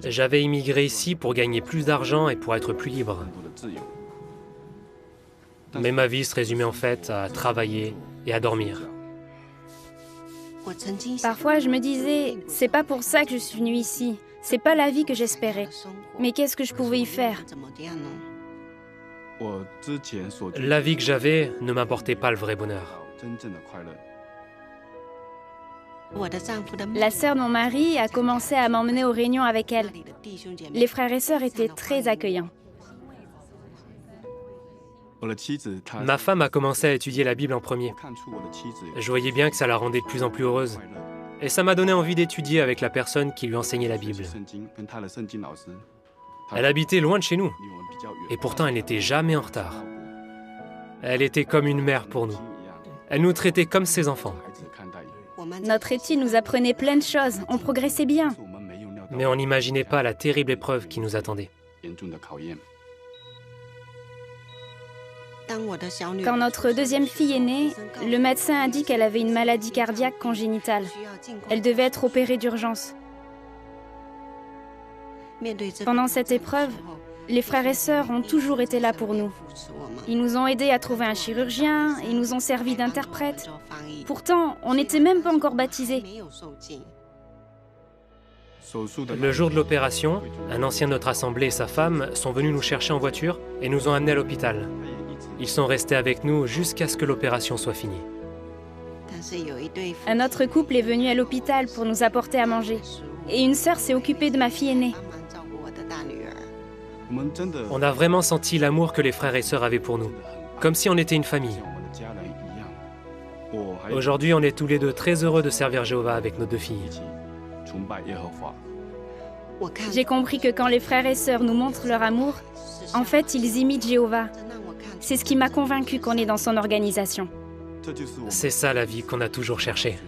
J'avais immigré ici pour gagner plus d'argent et pour être plus libre. Mais ma vie se résumait en fait à travailler et à dormir. Parfois, je me disais, c'est pas pour ça que je suis venue ici. C'est pas la vie que j'espérais. Mais qu'est-ce que je pouvais y faire? La vie que j'avais ne m'apportait pas le vrai bonheur. La sœur de mon mari a commencé à m'emmener aux réunions avec elle. Les frères et sœurs étaient très accueillants. Ma femme a commencé à étudier la Bible en premier. Je voyais bien que ça la rendait de plus en plus heureuse. Et ça m'a donné envie d'étudier avec la personne qui lui enseignait la Bible. Elle habitait loin de chez nous. Et pourtant, elle n'était jamais en retard. Elle était comme une mère pour nous. Elle nous traitait comme ses enfants. Notre étude nous apprenait plein de choses. On progressait bien. Mais on n'imaginait pas la terrible épreuve qui nous attendait. Quand notre deuxième fille est née, le médecin a dit qu'elle avait une maladie cardiaque congénitale. Elle devait être opérée d'urgence. Pendant cette épreuve, les frères et sœurs ont toujours été là pour nous. Ils nous ont aidés à trouver un chirurgien, ils nous ont servi d'interprètes. Pourtant, on n'était même pas encore baptisés. Le jour de l'opération, un ancien de notre assemblée et sa femme sont venus nous chercher en voiture et nous ont amenés à l'hôpital. Ils sont restés avec nous jusqu'à ce que l'opération soit finie. Un autre couple est venu à l'hôpital pour nous apporter à manger. Et une sœur s'est occupée de ma fille aînée. On a vraiment senti l'amour que les frères et sœurs avaient pour nous, comme si on était une famille. Aujourd'hui, on est tous les deux très heureux de servir Jéhovah avec nos deux filles. J'ai compris que quand les frères et sœurs nous montrent leur amour, en fait, ils imitent Jéhovah. C'est ce qui m'a convaincu qu'on est dans son organisation. C'est ça la vie qu'on a toujours cherchée.